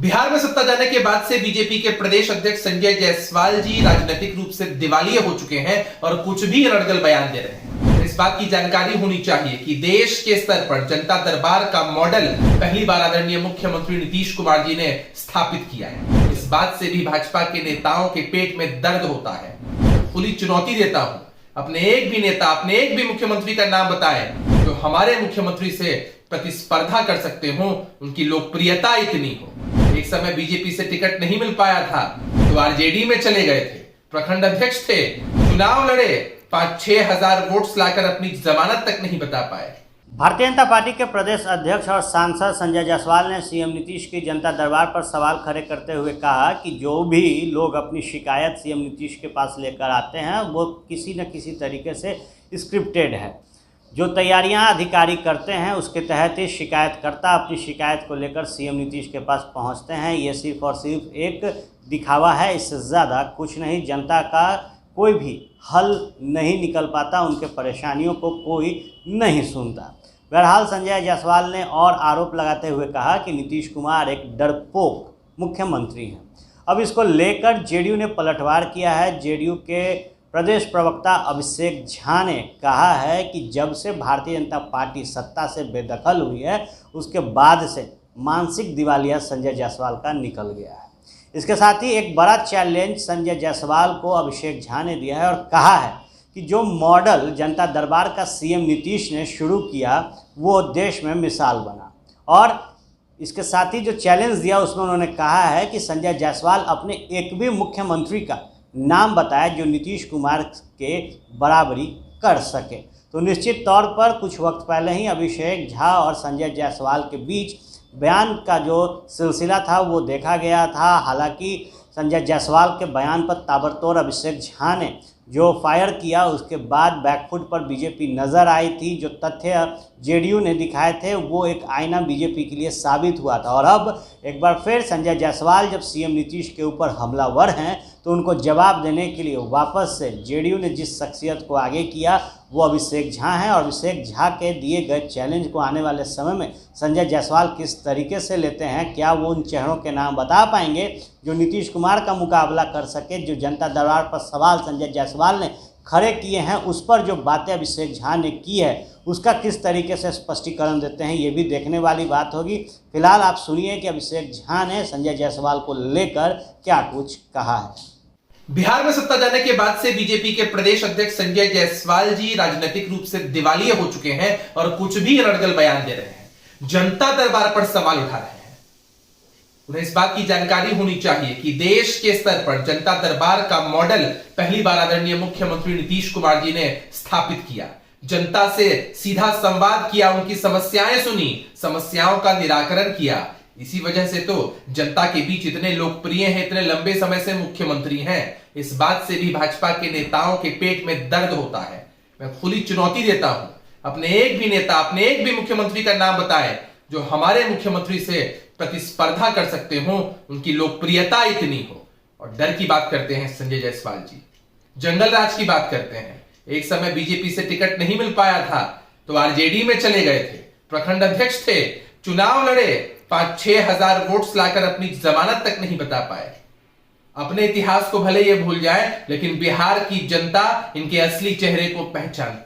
बिहार में सत्ता जाने के बाद से बीजेपी के प्रदेश अध्यक्ष संजय जायसवाल जी राजनीतिक रूप से दिवालिये हो चुके हैं और कुछ भी अनर्गल बयान दे रहे हैं। इस बात की जानकारी होनी चाहिए कि देश के स्तर पर जनता दरबार का मॉडल पहली बार आदरणीय मुख्यमंत्री नीतीश कुमार जी ने स्थापित किया है। इस बात से भी भाजपा के नेताओं के पेट में दर्द होता है। खुली चुनौती देता हूं, अपने एक भी नेता, अपने एक भी मुख्यमंत्री का नाम बताएं जो हमारे मुख्यमंत्री से प्रतिस्पर्धा कर सकते हो, उनकी लोकप्रियता इतनी हो। एक समय बीजेपी से टिकट नहीं मिल पाया था तो आरजेडी में चले गए थे, प्रखंड अध्यक्ष थे, चुनाव लड़े, 5-6 हजार वोट्स लाकर अपनी जमानत तक नहीं बता पाए। भारतीय जनता पार्टी के प्रदेश अध्यक्ष और सांसद संजय जायसवाल ने सीएम नीतीश की जनता दरबार पर सवाल खड़े करते हुए कहा कि जो भी लोग अपनी शिकायत सीएम नीतीश के पास लेकर आते हैं वो किसी न किसी तरीके से स्क्रिप्टेड है। जो तैयारियां अधिकारी करते हैं उसके तहत ही शिकायतकर्ता अपनी शिकायत को लेकर सीएम नीतीश के पास पहुंचते हैं। ये सिर्फ और सिर्फ एक दिखावा है, इससे ज़्यादा कुछ नहीं। जनता का कोई भी हल नहीं निकल पाता, उनके परेशानियों को कोई नहीं सुनता। बहरहाल संजय जायसवाल ने और आरोप लगाते हुए कहा कि नीतीश कुमार एक डरपोक मुख्यमंत्री हैं। अब इसको लेकर जेडीयू ने पलटवार किया है। जेडीयू के प्रदेश प्रवक्ता अभिषेक झा ने कहा है कि जब से भारतीय जनता पार्टी सत्ता से बेदखल हुई है उसके बाद से मानसिक दिवालिया संजय जायसवाल का निकल गया है। इसके साथ ही एक बड़ा चैलेंज संजय जायसवाल को अभिषेक झा ने दिया है और कहा है कि जो मॉडल जनता दरबार का सीएम नीतीश ने शुरू किया वो देश में मिसाल बना। और इसके साथ ही जो चैलेंज दिया उसमें उन्होंने कहा है कि संजय जायसवाल अपने एक भी मुख्यमंत्री का नाम बताए जो नीतीश कुमार के बराबरी कर सके। तो निश्चित तौर पर कुछ वक्त पहले ही अभिषेक झा और संजय जायसवाल के बीच बयान का जो सिलसिला था वो देखा गया था। हालांकि संजय जायसवाल के बयान पर ताबड़तोड़ अभिषेक झा ने जो फायर किया उसके बाद बैकफुट पर बीजेपी नज़र आई थी। जो तथ्य जेडीयू ने दिखाए थे वो एक आईना बीजेपी के लिए साबित हुआ था। और अब एक बार फिर संजय जायसवाल जब सीएम नीतीश के ऊपर हमलावर हैं तो उनको जवाब देने के लिए वापस से जेडीयू ने जिस शख्सियत को आगे किया वो अभिषेक झा हैं। और अभिषेक झा के दिए गए चैलेंज को आने वाले समय में संजय जायसवाल किस तरीके से लेते हैं, क्या वो उन चेहरों के नाम बता पाएंगे जो नीतीश कुमार का मुकाबला कर सके। जो जनता दरबार पर सवाल संजय जायसवाल ने खड़े किए हैं उस पर जो बातें अभिषेक झा ने की है उसका किस तरीके से स्पष्टीकरण देते हैं ये भी देखने वाली बात होगी। फिलहाल आप सुनिए कि अभिषेक झा ने संजय जायसवाल को लेकर क्या कुछ कहा है। बिहार में सत्ता जाने के बाद से बीजेपी के प्रदेश अध्यक्ष संजय जायसवाल जी राजनीतिक रूप से दिवालिये हो चुके हैं और कुछ भी अनर्गल बयान दे रहे हैं, जनता दरबार पर सवाल उठा रहे हैं। उन्हें इस बात की जानकारी होनी चाहिए कि देश के स्तर पर जनता दरबार का मॉडल पहली बार आदरणीय मुख्यमंत्री नीतीश कुमार जी ने स्थापित किया। जनता से सीधा संवाद किया, उनकी समस्याएं सुनी, समस्याओं का निराकरण किया। इसी वजह से तो जनता के बीच इतने लोकप्रिय हैं, इतने लंबे समय से मुख्यमंत्री हैं। इस बात से भी भाजपा के नेताओं के पेट में दर्द होता है। मैं खुली चुनौती देता हूं, अपने एक भी नेता, अपने एक भी मुख्यमंत्री का नाम बताएं जो हमारे मुख्यमंत्री से प्रतिस्पर्धा कर सकते हो, उनकी लोकप्रियता इतनी हो। और डर की बात करते हैं संजय जायसवाल जी, जंगल राज की बात करते हैं। एक समय बीजेपी से टिकट नहीं मिल पाया था तो आरजेडी में चले गए थे, प्रखंड अध्यक्ष थे, चुनाव लड़े, 5-6 हजार वोट्स लाकर अपनी जमानत तक नहीं बता पाए। अपने इतिहास को भले ये भूल जाए लेकिन बिहार की जनता इनके असली चेहरे को पहचानती है।